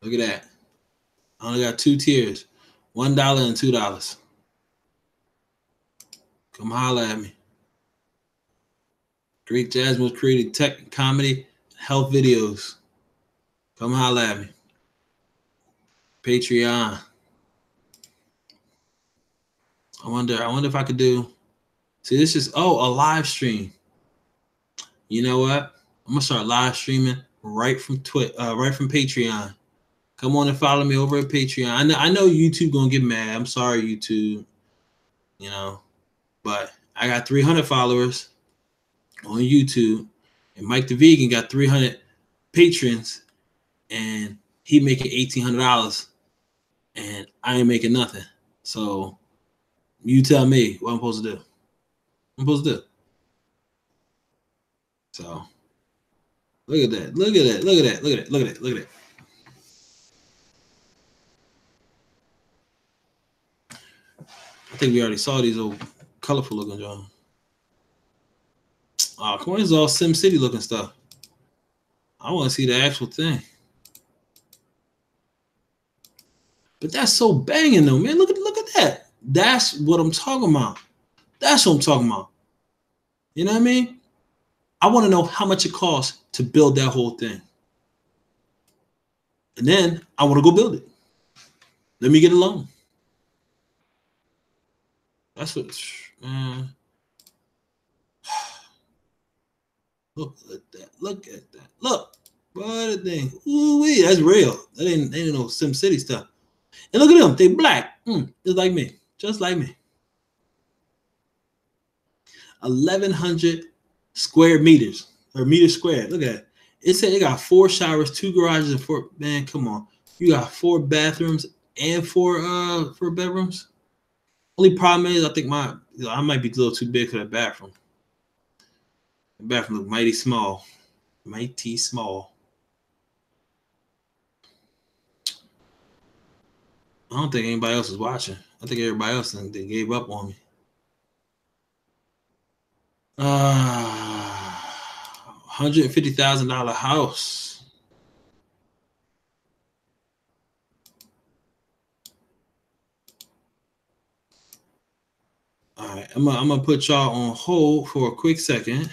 S1: Look at that. I only got 2 tiers. $1 and $2. Come holla at me. Great Jasmine created tech, comedy, health videos. Come holla at me. Patreon. I wonder if I could do. See, this is a live stream. You know what? I'm gonna start live streaming right from right from Patreon. Come on and follow me over at Patreon. I know YouTube gonna get mad. I'm sorry, YouTube. You know, but I got 300 followers on YouTube, and Mike the Vegan got 300 patrons, and he making $1,800, and I ain't making nothing. So you tell me what I'm supposed to do. I'm supposed to do. So look at that. Look at that. Look at that. Look at that. Look at that. Look at that. I think we already saw these old colorful looking John. Oh, come on, this is all Sim City looking stuff. I want to see the actual thing. But that's so banging though, man. Look at that. That's what I'm talking about. That's what I'm talking about. You know what I mean? I want to know how much it costs to build that whole thing. And then I want to go build it. Let me get a loan. That's what, man. Look at that. Look at that. Look. What a thing. Ooh-wee, that's real. That ain't no Sim City stuff. And look at them. They black. Just like me. Just like me. 1,100 square meters. Or meters squared. Look at that. It said it got 4 showers, 2 garages, and 4. Man, come on. You got 4 bathrooms and 4 bedrooms. Only problem is I think I might be a little too big for that bathroom. The bathroom looks mighty small. Mighty small. I don't think anybody else is watching. I think everybody else they gave up on me. $150,000 house. All right, I'm gonna put y'all on hold for a quick second.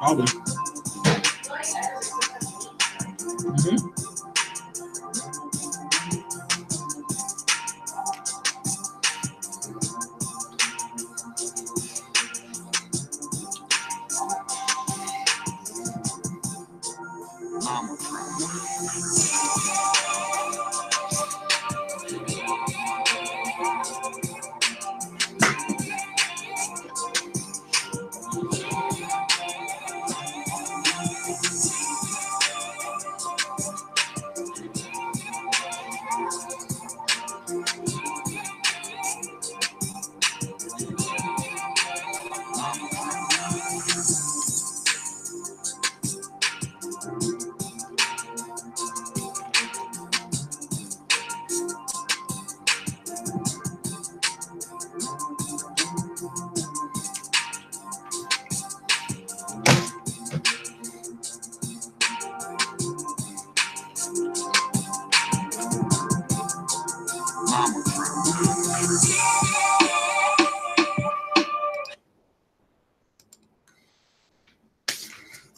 S1: problem.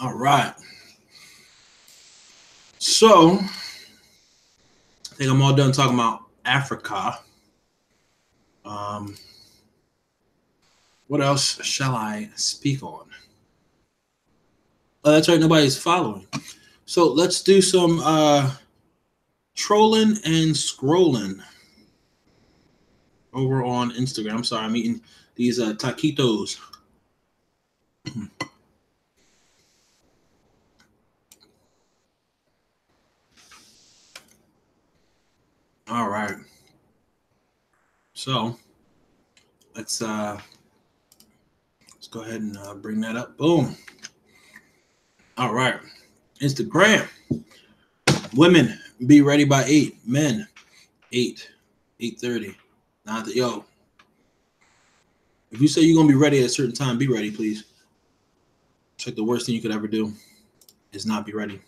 S1: All right. So I think I'm all done talking about Africa. What else shall I speak on? Oh, that's right, nobody's following. So let's do some trolling and scrolling over on Instagram. I'm sorry, I'm eating these taquitos. All right. So let's go ahead and bring that up. Boom. All right. Instagram. Women, be ready by 8. Men, 8, 8:30. Not that, yo. If you say you're gonna be ready at a certain time, be ready, please. It's like the worst thing you could ever do is not be ready.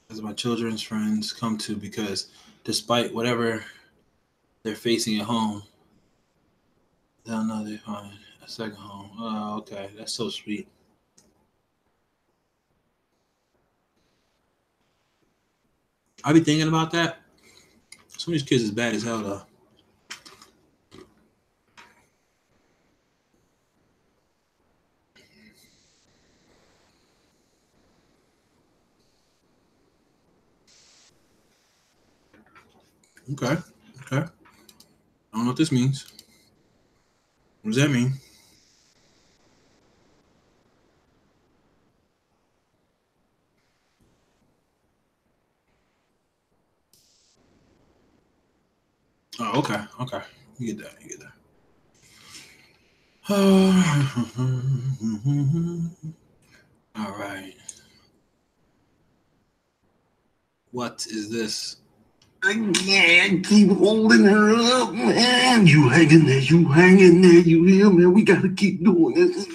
S1: As my children's friends come to, because despite whatever they're facing at home, they'll know they find a second home. Oh, okay. That's so sweet. I be thinking about that. Some of these kids is bad as hell, though. Okay. I don't know what this means. What does that mean? Oh, okay. You get that. All right. What is this?
S3: I can't keep holding her up, man. You hanging there, you hear, man? We gotta keep doing this.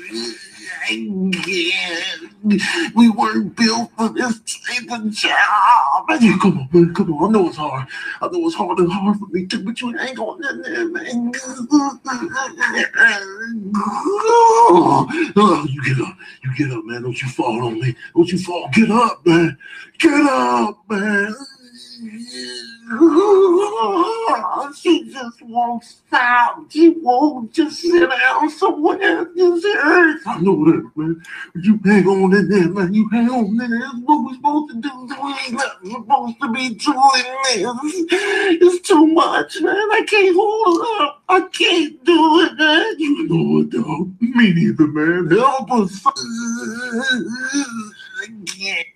S3: I can't. We weren't built for this type of job. Come on, man, come on. I know it's hard. I know it's hard for me too, but you ain't going in there, man. Oh, you get up, man. Don't you fall on me. Don't you fall. Get up, man. She just won't stop. She won't just sit down somewhere. This hurts. I know that, man. But you hang on in there, man. You hang on in there. That's what we're supposed to do. We ain't not supposed to be doing this. It's too much, man. I can't hold it up. I can't do it, man. You know it, though. Me neither, man. Help us. I can't.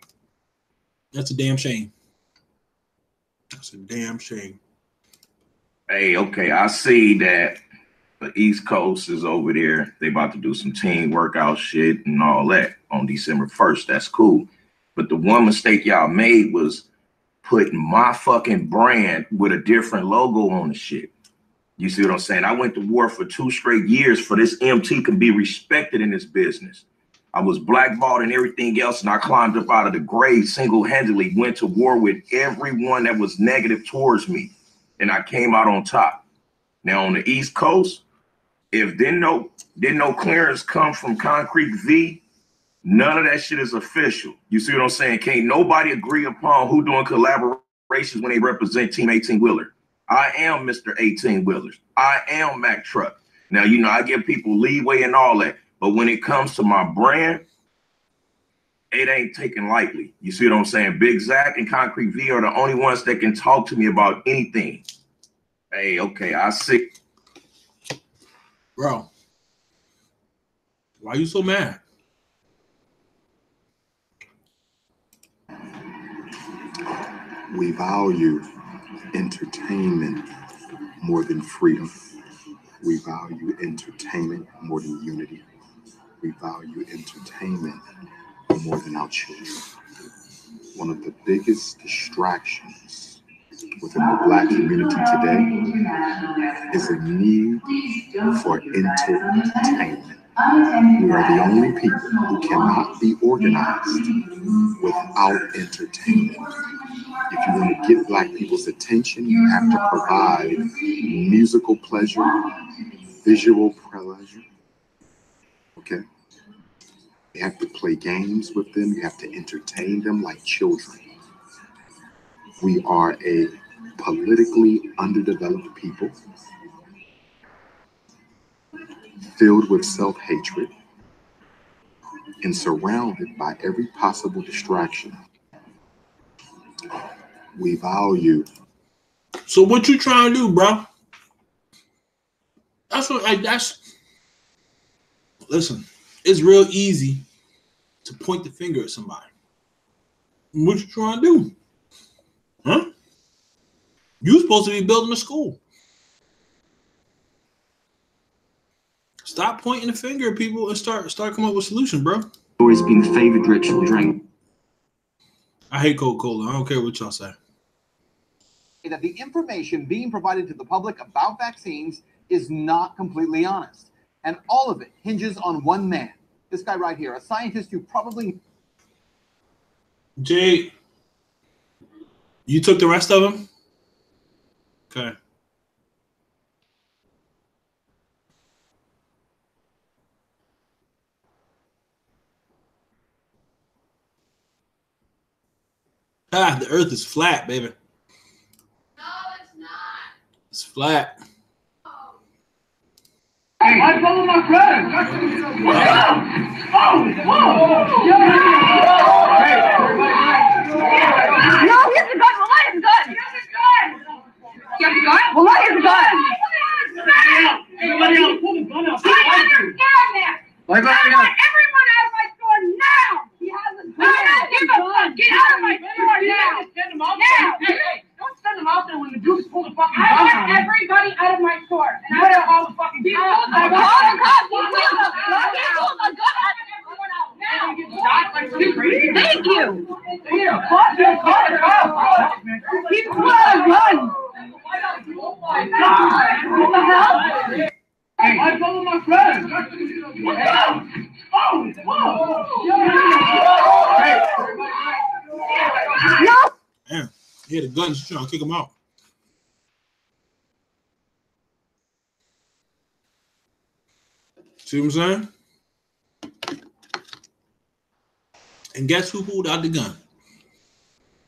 S1: That's a damn shame.
S3: Hey, okay, I see that the East Coast is over there. They about to do some team workout shit and all that on December 1st. That's cool. But the one mistake y'all made was putting my fucking brand with a different logo on the shit. You see what I'm saying? I went to war for 2 straight years for this MT can be respected in this business. I was blackballed and everything else, and I climbed up out of the grave single-handedly, went to war with everyone that was negative towards me, and I came out on top. Now, on the East Coast, If didn't no clearance come from Concrete V, none of that shit is official. You see what I'm saying? Can't nobody agree upon who doing collaborations when they represent Team 18 Wheeler. I am Mr. 18 Wheelers. I am Mack Truck. Now, you know, I give people leeway and all that, but when it comes to my brand, it ain't taken lightly. You see what I'm saying? Big Zach and Concrete V are the only ones that can talk to me about anything. Hey, okay, I see.
S1: Bro, why you so mad?
S4: We value entertainment more than freedom. We value entertainment more than unity. We value entertainment more than our children. One of the biggest distractions within the Black community today is a need for entertainment. We are the only people who cannot be organized without entertainment. If you want to get Black people's attention, you have to provide musical pleasure, visual pleasure. Okay? You have to play games with them. You have to entertain them like children. We are a politically underdeveloped people, filled with self-hatred and surrounded by every possible distraction. We value.
S1: So what you trying to do, bro? Listen, it's real easy to point the finger at somebody. What you trying to do? Huh? You supposed to be building a school. Stop pointing the finger at people and start coming up with solutions, bro.
S5: Always been the favorite ritual drink.
S1: I hate Coca-Cola. I don't care what y'all say.
S6: That the information being provided to the public about vaccines is not completely honest. And all of it hinges on one man. This guy right here, a scientist who probably...
S1: Jay, you took the rest of them? Okay. Ah, the earth is flat, baby.
S7: No, it's not.
S1: It's flat.
S8: Hey, I follow my friend. Oh, hey, no, he has a gun. Well, I have a gun. He has a gun. You have a gun? Well, I have a gun. Everybody else, pull the gun out. I understand that. I want everyone out of my store now. He has a gun. I don't give a fuck. Get out of my store now. Send them out. Now. Hey, don't send them out there when the dudes pull the fucking gun out. I want everybody out of my store. And I don't all the fucking people. I want all the cops. He pulled the gun out. Everyone out now. Thank you. He pulled out a gun. Oh my God. What the hell? Hey, I follow my friend. Oh, no.
S1: Damn, he had a gun. She's trying to kick him out. See what I'm saying? And guess who pulled out the gun?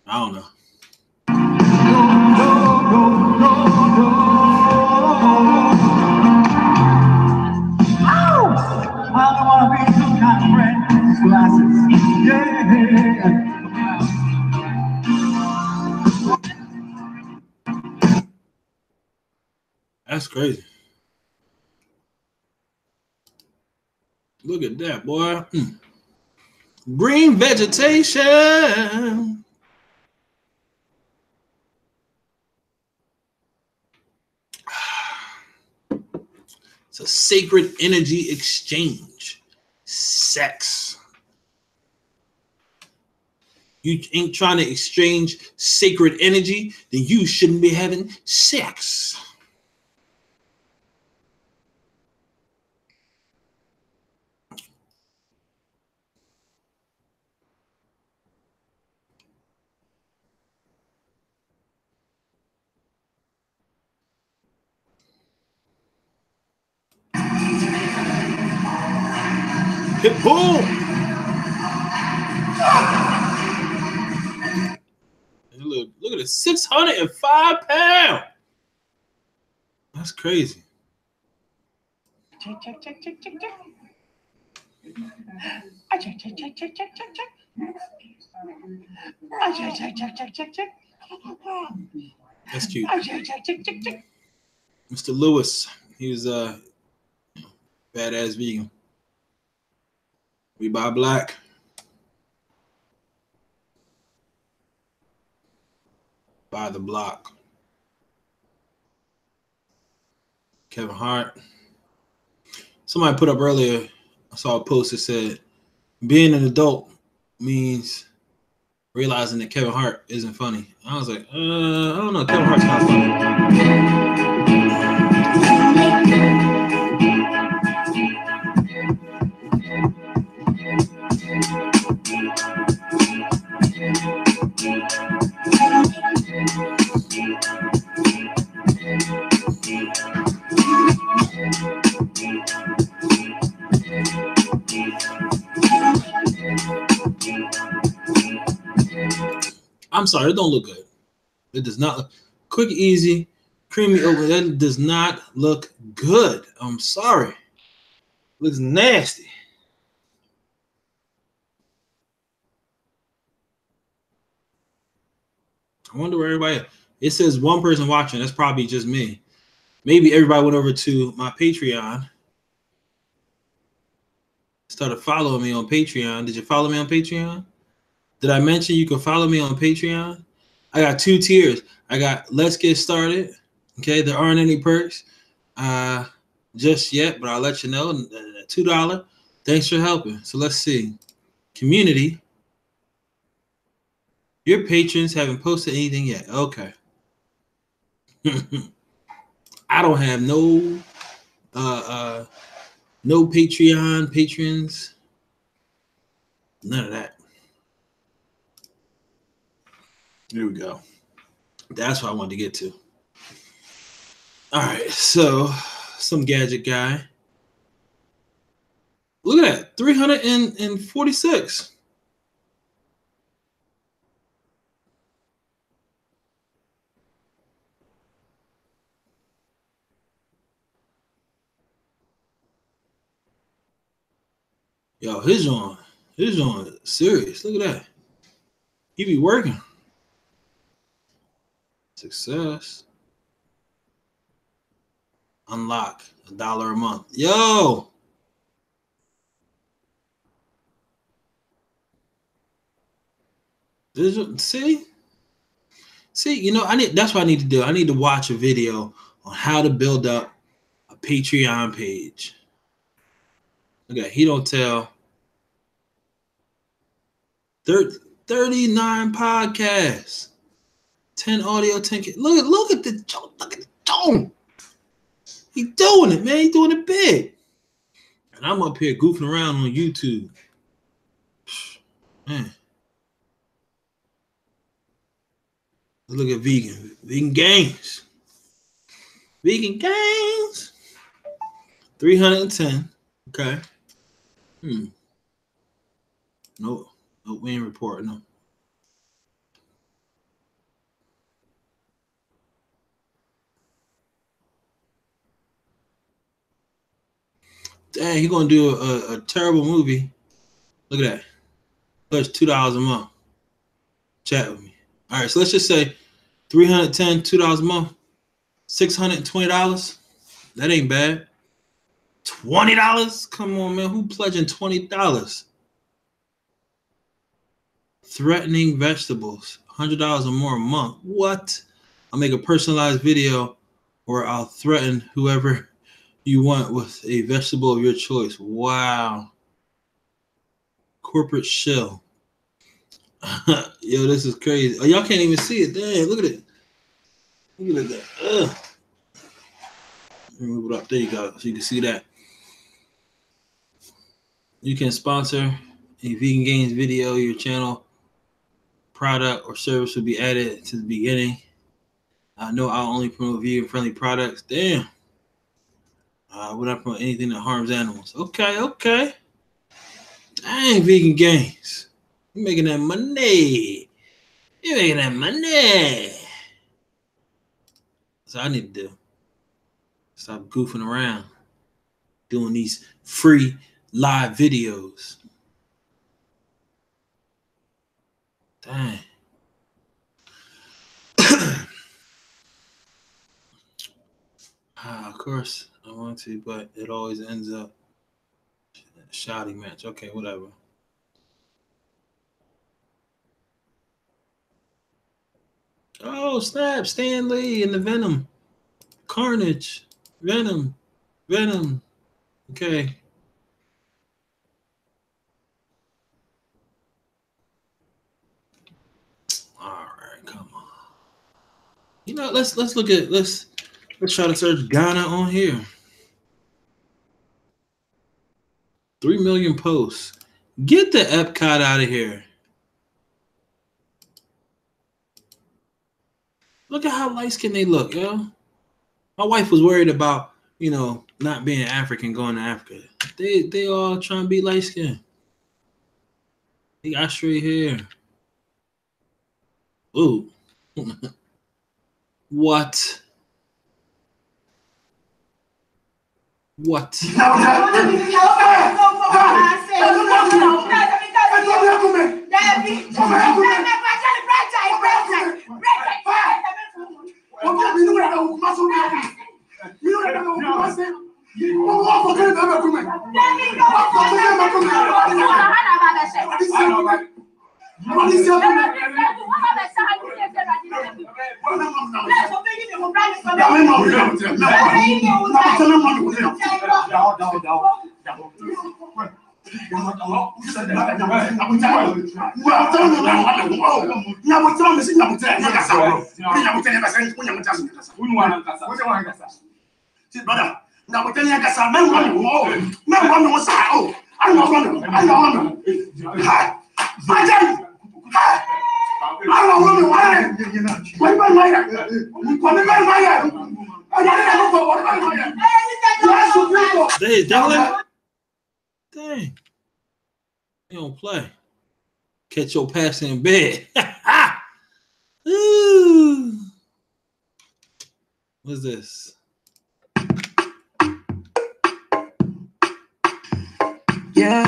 S1: I don't know.
S8: I don't want to be some kind of friend. Glasses. Yeah.
S1: That's crazy. Look at that, boy. Green vegetation. It's a sacred energy exchange. Sex. You ain't trying to exchange sacred energy, then you shouldn't be having sex. Pitbull. Look at it, 605 pounds. That's crazy.
S8: Check. Check.
S1: That's cute. Mr. Lewis, he's a badass vegan. We buy black. Buy the block. Kevin Hart. Somebody put up earlier, I saw a post that said, being an adult means realizing that Kevin Hart isn't funny. I was like, I don't know. Kevin Hart's not funny. I'm sorry, it don't look good. It does not look quick, easy, creamy over. That does not look good. I'm sorry. It looks nasty. I wonder where everybody. It says one person watching. That's probably just me. Maybe everybody went over to my Patreon. Started following me on Patreon. Did you follow me on Patreon? Did I mention you can follow me on Patreon? I got 2 tiers. I got Let's Get Started. Okay, there aren't any perks just yet, but I'll let you know. $2. Thanks for helping. So let's see. Community. Your patrons haven't posted anything yet. Okay. I don't have no Patreon patrons. None of that. Here we go. That's what I wanted to get to. All right, so some gadget guy. Look at that, 346. Yo, his on serious. Look at that. He be working. Success. Unlock $1 a month. Yo. See, you know, that's what I need to do. I need to watch a video on how to build up a Patreon page. Okay, he don't tell. 39 podcasts. 10 audio, 10. Look at the tone. He doing it, man. He doing it big. And I'm up here goofing around on YouTube. Man. Look at vegan games. Vegan games. 310. Okay. No, we ain't reporting them. Dang, he gonna do a terrible movie. Look at that. That's $2 a month. Chat with me. All right, so let's just say 310, $2 a month, $620. That ain't bad. $20? Come on, man. Who pledging $20? Threatening vegetables, $100 or more a month. What? I'll make a personalized video where I'll threaten whoever you want with a vegetable of your choice. Wow. Corporate shill. Yo, this is crazy. Oh, y'all can't even see it. Dang, look at it. Look at that. Ugh. Let me move it up. There you go. So you can see that. You can sponsor a Vegan Gains video. Your channel, product, or service will be added to the beginning. No, I'll only promote vegan-friendly products. Damn. We're not promoting anything that harms animals. Okay. Dang, vegan gains. You making that money. You making that money. That's what I need to do. Stop goofing around. Doing these free live videos. Dang. Of course I want to, but it always ends up a shouting match. Okay, whatever. Oh, snap. Stan Lee and the Venom. Carnage. Venom. Okay. All right, come on. You know, let's look at let's try to search Ghana on here. 3 million posts. Get the Epcot out of here. Look at how light skinned they look, yo. My wife was worried about, you know, not being African going to Africa. They all trying to be light skinned. They got straight hair. Ooh. What? What? Dang. They don't play. Catch your pass in bed. Ooh. What's this?
S5: Yeah.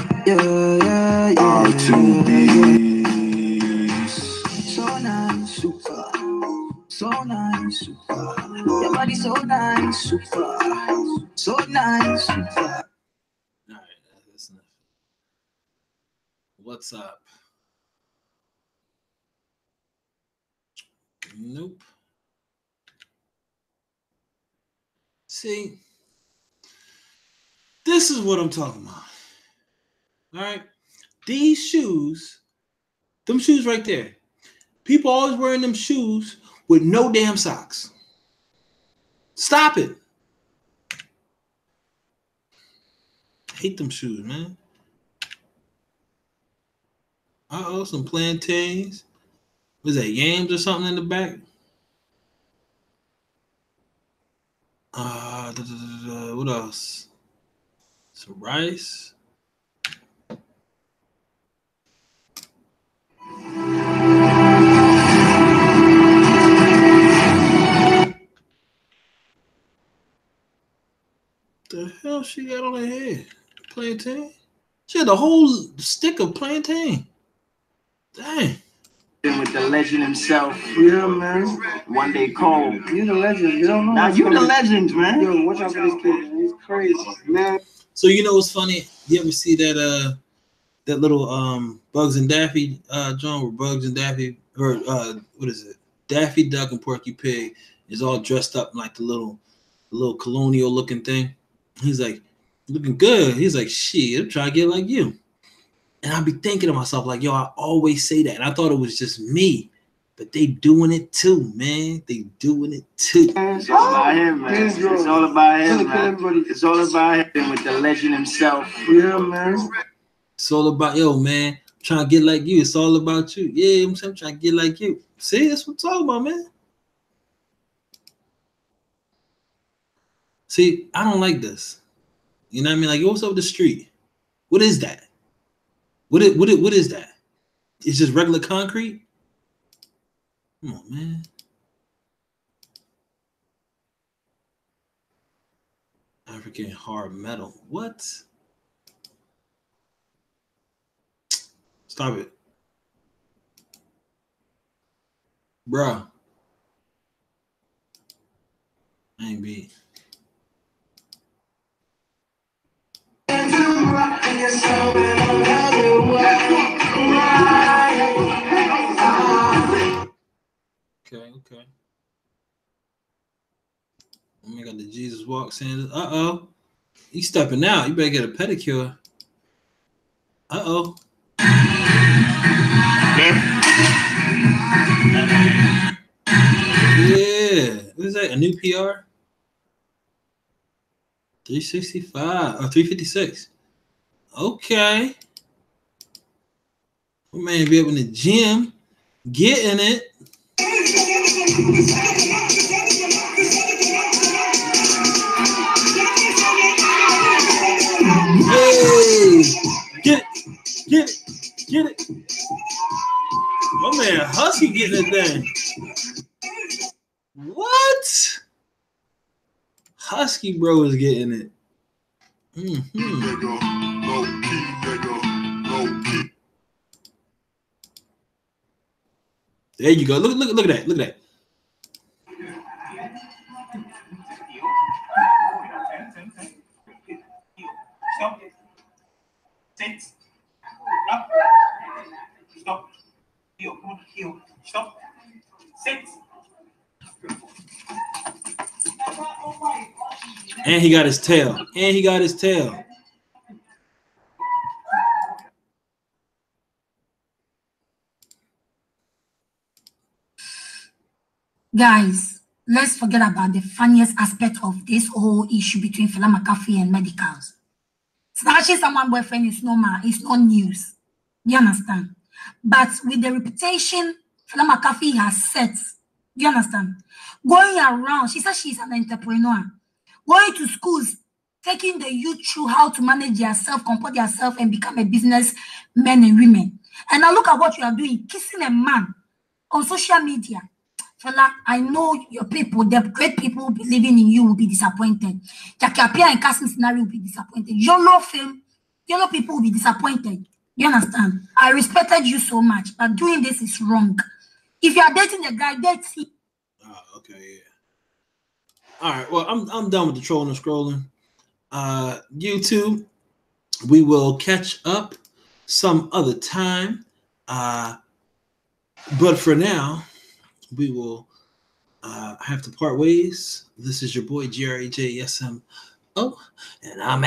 S5: R2B's. So nice, super. So nice, super. Your body so nice, super. So nice, super.
S1: All right, that's enough. What's up? Nope. See, this is what I'm talking about. All right, these shoes, them shoes right there. People always wearing them shoes with no damn socks. Stop it. I hate them shoes, man. Uh-oh, some plantains. Was that yams or something in the back? What else? Some rice. The hell she got on her head? Plantain? She had the whole stick of plantain. Dang.
S5: With the legend himself. Yeah, man. One day Cole. You the legend. You don't know. Now you the legend, man. Yo, watch out for this kid, man. He's crazy, man.
S1: So you know what's funny? You ever see that little Bugs and Daffy John where Bugs and Daffy or what is it? Daffy Duck and Porky Pig is all dressed up in like the little colonial looking thing. He's like, looking good. He's like, shit, I'm trying to get like you. And I'll be thinking to myself, like, yo, I always say that. And I thought it was just me. But they doing it too, man. They doing it too.
S5: It's all about him, man. It's all about him, man. It's all about him with the legend himself. Yeah, man.
S1: It's all about, yo, man, I'm trying to get like you. It's all about you. Yeah, I'm trying to get like you. See, that's what I'm talking about, man. See, I don't like this. You know what I mean? Like, what's up the street? What is that? What is that? It's just regular concrete? Come on, man. African hard metal. What? Stop it. Bruh. I ain't beat. Okay. I got the Jesus walk saying, uh-oh. You stepping out. You better get a pedicure. Uh-oh. Yeah. What is that? A new PR? 365 or 356. Okay. We may be up in the gym, getting it. Hey, get it. My man Husky getting that thing. What? Husky bro is getting it. There you go. Look at that.
S9: Stop. Sit. Up. Stop. Heel. Come on. Heel. Stop. Sit.
S1: And he got his tail.
S10: Guys, let's forget about the funniest aspect of this whole issue between Fela McAfee and medicals. Snatching someone's boyfriend is normal, it's not news. You understand? But with the reputation Fela McAfee has set, you understand? Going around, she says she's an entrepreneur. Going to schools, taking the youth through how to manage yourself, comport yourself, and become a business men and women. And now look at what you are doing, kissing a man on social media. Fela, I know your people, the great people believing in you will be disappointed. Jackie Appiah and casting scenario will be disappointed. YOLO people will be disappointed. You understand? I respected you so much, but doing this is wrong. If you are dating a guy, date him.
S1: Oh, okay, yeah. All right, well, I'm done with the trolling and scrolling. YouTube, we will catch up some other time. But for now, we will have to part ways. This is your boy GRAJSMO, and I'm